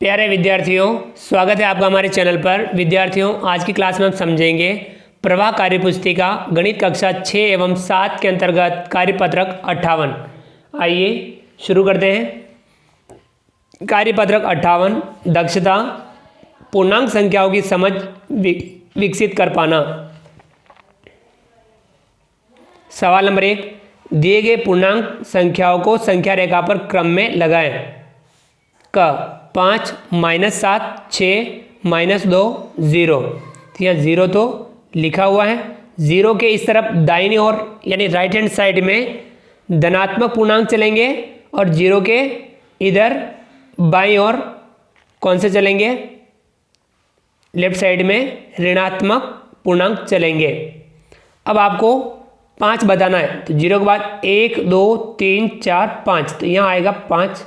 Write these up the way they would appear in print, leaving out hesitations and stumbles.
प्यारे विद्यार्थियों, स्वागत है आपका हमारे चैनल पर। विद्यार्थियों, आज की क्लास में हम समझेंगे प्रवाह कार्यपुस्तिका गणित कक्षा 6 एवं 7 के अंतर्गत कार्यपत्रक 58। आइए शुरू करते हैं। कार्यपत्रक 58, दक्षता, पूर्णांक संख्याओं की समझ विकसित कर पाना। सवाल नंबर 1, दिए गए पूर्णांक संख्याओं को संख्या रेखा पर क्रम में लगाएं। क 5, -7, 6, -2, 0। तो यहाँ 0 तो लिखा हुआ है। 0 के इस तरफ दाहिनी ओर यानी राइट हैंड साइड में धनात्मक पूर्णांक चलेंगे और 0 के इधर बाईं ओर कौन से चलेंगे? लेफ्ट साइड में ऋणात्मक पूर्णांक चलेंगे। अब आपको 5 बताना है, तो 0 के बाद 1, 2, 3, 4, 5, तो यहाँ आएगा 5।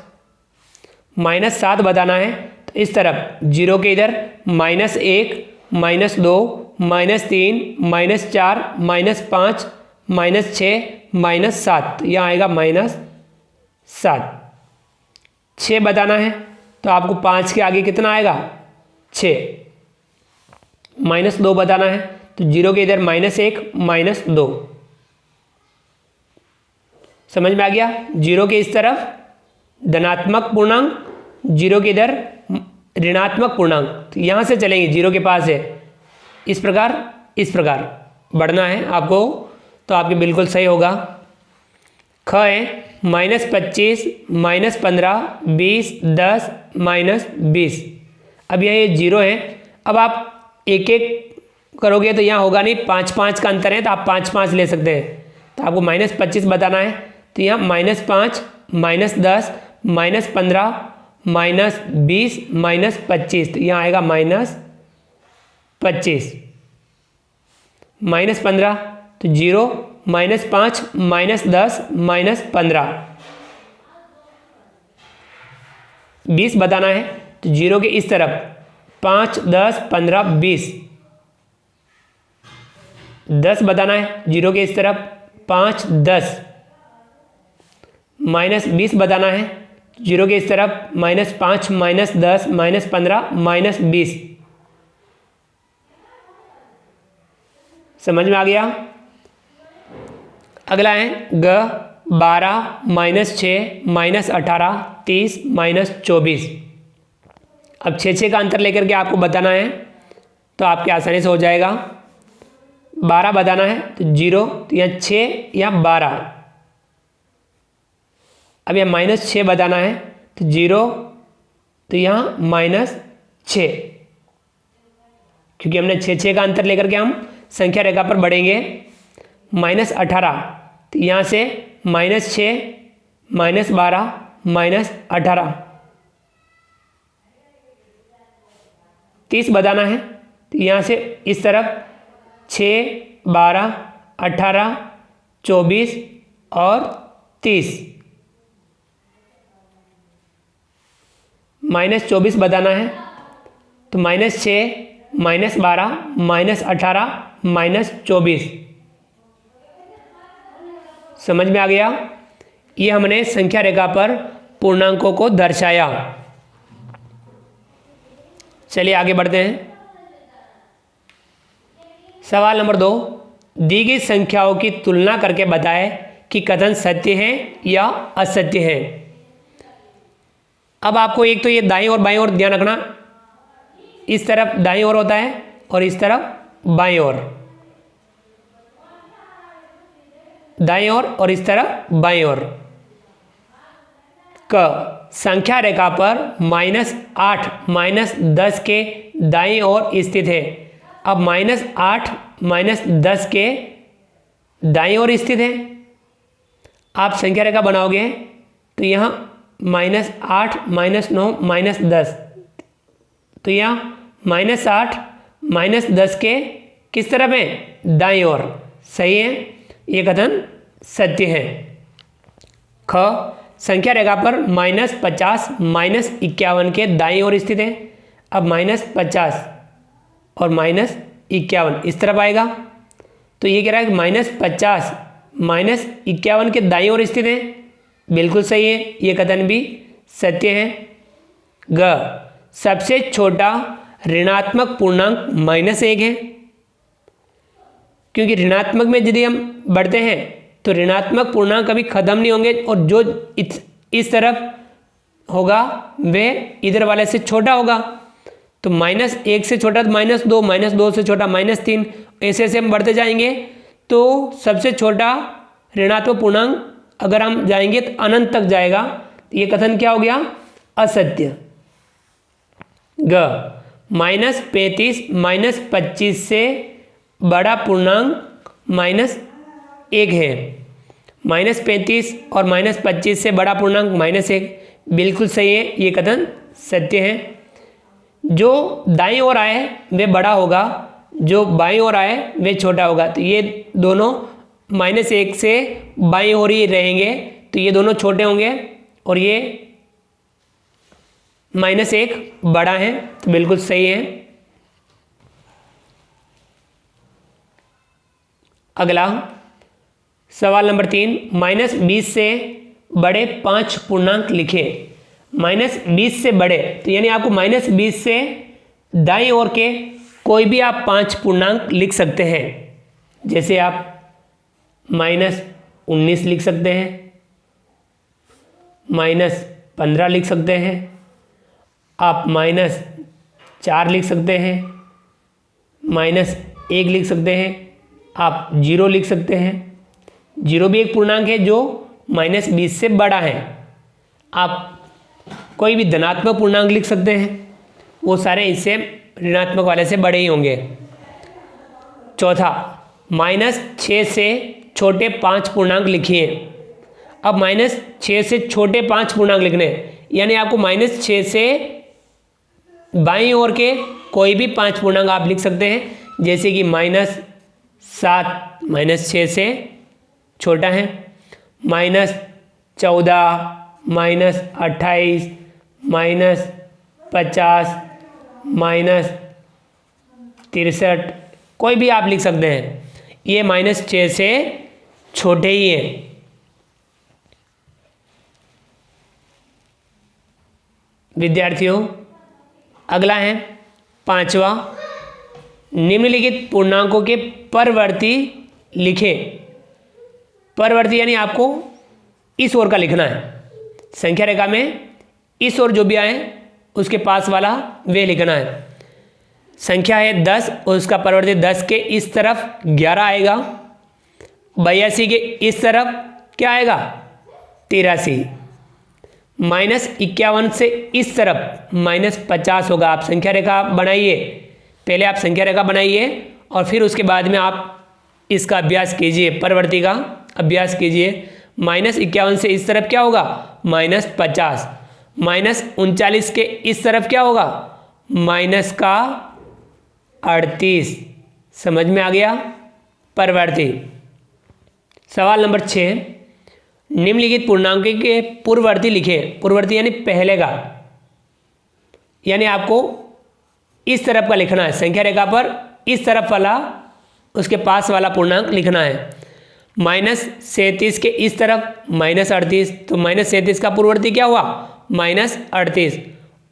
-7 बताना है, तो इस तरफ 0 के इधर -1, -2, -3, -4, -5, -6, -7, तो यहाँ आएगा -7। 6 बताना है, तो आपको 5 के आगे कितना आएगा? 6। -2 बताना है, तो 0 के इधर -1, -2। समझ में आ गया? 0 के इस तरफ धनात्मक पूर्णांक, 0 के इधर ऋणात्मक पूर्णांक, तो यहाँ से चलेंगे। 0 के पास है, इस प्रकार बढ़ना है आपको, तो आपके बिल्कुल सही होगा। ख है -25, -15, 20, 10, -20। अब ये 0 है। अब आप एक एक करोगे तो यहाँ होगा नहीं, 5-5 का अंतर है, तो आप 5-5 ले सकते हैं। तो आपको -25 बताना है, तो यहाँ -5, -10, -15, -20, -25, तो यहाँ आएगा -25। -15 तो 0, -5, -10, -15। 20 बताना है, तो 0 के इस तरफ 5, 10, 15, 20। 10 बताना है, 0 के इस तरफ 5, 10। -20 बताना है, 0 के इस तरफ -5, -10, -15, -20। समझ में आ गया? अगला है ग 12, -6, -18, 30, -24। अब 6 का अंतर लेकर के आपको बताना है, तो आपके आसानी से हो जाएगा। 12 बताना है, तो 0, तो यहाँ 6 या 12। अब यहाँ -6 बताना है, तो 0, तो यहाँ -6, क्योंकि हमने 6 का अंतर लेकर के हम संख्या रेखा पर बढ़ेंगे। -18, तो यहाँ से -6, -12, -18। 30 बताना है, तो यहाँ से इस तरफ 6, 12, 18, 24 और 30। -24 बताना है, तो -6, -12, -18, -24। समझ में आ गया? ये हमने संख्या रेखा पर पूर्णांकों को दर्शाया। चलिए आगे बढ़ते हैं। सवाल नंबर 2, दी गई संख्याओं की तुलना करके बताएं कि कथन सत्य है या असत्य है। अब आपको एक तो ये दाईं और बाईं ओर ध्यान रखना, इस तरफ दाईं ओर होता है और इस तरफ बाईं ओर। दाईं ओर और इस तरफ बाईं ओर। क संख्या रेखा पर -8, -10 के दाईं ओर स्थित है। अब -8, -10 के दाईं ओर स्थित है। आप संख्या रेखा बनाओगे तो यहाँ -8, -9, -10, तो यहाँ -8, -10 के किस तरफ है? दाईं ओर। सही है, ये कथन सत्य है। ख संख्या रेखा पर -50, -51 के दाईं ओर स्थित है। अब -50 और -51 इस तरफ आएगा, तो ये कह रहा है कि -50, -51 के दाईं ओर स्थित है। बिल्कुल सही है, ये कथन भी सत्य है। ग सबसे छोटा ऋणात्मक पूर्णांक -1 है, क्योंकि ऋणात्मक में यदि हम बढ़ते हैं तो ऋणात्मक पूर्णांक कभी खत्म नहीं होंगे और जो इस तरफ होगा वह इधर वाले से छोटा होगा। तो -1 से छोटा तो -2, -2 से छोटा -3, ऐसे ऐसे हम बढ़ते जाएंगे। तो सबसे छोटा ऋणात्मक पूर्णांक अगर हम जाएंगे तो अनंत तक जाएगा। ये कथन क्या हो गया? असत्य। ग -35 -25 से बड़ा पूर्णांक -1 है। -35 और -25 से बड़ा पूर्णांक -1 बिल्कुल सही है, ये कथन सत्य है। जो दाईं ओर आए वे बड़ा होगा, जो बाईं ओर आए वे छोटा होगा। तो ये दोनों -1 से बाईं ओर ही रहेंगे, तो ये दोनों छोटे होंगे और ये -1 बड़ा है, तो बिल्कुल सही है। अगला सवाल नंबर 3, -20 से बड़े 5 पूर्णांक लिखें। -20 से बड़े तो यानी आपको -20 से दाईं ओर के कोई भी आप 5 पूर्णांक लिख सकते हैं। जैसे आप -19 लिख सकते हैं, -15 लिख सकते हैं, आप -4 लिख सकते हैं, -1 लिख सकते हैं, आप 0 लिख सकते हैं। 0 भी एक पूर्णांक है जो -20 से बड़ा है। आप कोई भी धनात्मक पूर्णांक लिख सकते हैं, वो सारे इससे ऋणात्मक वाले से बड़े ही होंगे। चौथा, -6 से छोटे 5 पूर्णांक लिखिए। अब -6 से छोटे 5 पूर्णांक लिखने, यानी आपको -6 से बाईं ओर के कोई भी 5 पूर्णांक आप लिख सकते हैं। जैसे कि -7 -6 से छोटा है, -14 -28 -50 -63 कोई भी आप लिख सकते हैं। ये -6 से छोटे ही हैं। विद्यार्थियों, अगला है 5वां, निम्नलिखित पूर्णांकों के परवर्ती लिखें। परवर्ती यानी आपको इस ओर का लिखना है। संख्या रेखा में इस ओर जो भी आए उसके पास वाला वे लिखना है। संख्या है 10 और उसका परवर्ती 10 के इस तरफ 11 आएगा। 82 के इस तरफ क्या आएगा? 83। -51 से इस तरफ -50 होगा। आप संख्या रेखा बनाइए, पहले आप संख्या रेखा बनाइए और फिर उसके बाद में आप इसका अभ्यास कीजिए, परवर्ती का अभ्यास कीजिए। -51 से इस तरफ क्या होगा? -50। -39 के इस तरफ क्या होगा? -38। समझ में आ गया? परवर्ती। सवाल नंबर 6, निम्नलिखित पूर्णांक के पूर्ववर्ती लिखें। पूर्ववर्ती यानी पहले का, यानी आपको इस तरफ का लिखना है। संख्या रेखा पर इस तरफ वाला, उसके पास वाला पूर्णांक लिखना है। -37 के इस तरफ -38, तो -37 का पूर्ववर्ती क्या हुआ? -38।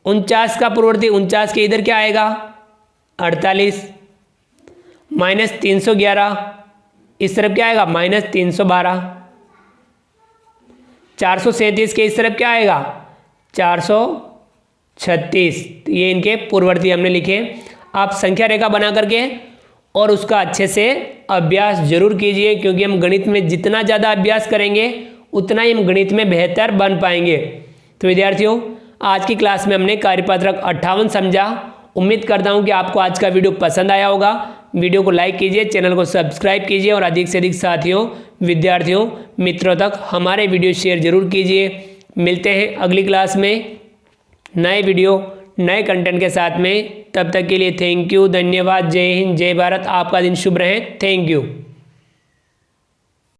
49 का पूर्ववर्ती 49 के इधर क्या आएगा? 48। -311 इस तरफ क्या आएगा? -312। 437 के इस तरफ क्या आएगा? 436। तो ये इनके पूर्ववर्ती हमने लिखे। आप संख्या रेखा बना करके और उसका अच्छे से अभ्यास जरूर कीजिए, क्योंकि हम गणित में जितना ज़्यादा अभ्यास करेंगे उतना ही हम गणित में बेहतर बन पाएंगे। तो विद्यार्थियों, आज की क्लास में हमने कार्यपत्रक 58 समझा। उम्मीद करता हूँ कि आपको आज का वीडियो पसंद आया होगा। वीडियो को लाइक कीजिए, चैनल को सब्सक्राइब कीजिए और अधिक से अधिक साथियों, विद्यार्थियों, मित्रों तक हमारे वीडियो शेयर जरूर कीजिए। मिलते हैं अगली क्लास में नए वीडियो नए कंटेंट के साथ में। तब तक के लिए थैंक यू, धन्यवाद, जय हिंद, जय भारत। आपका दिन शुभ रहे। Thank you.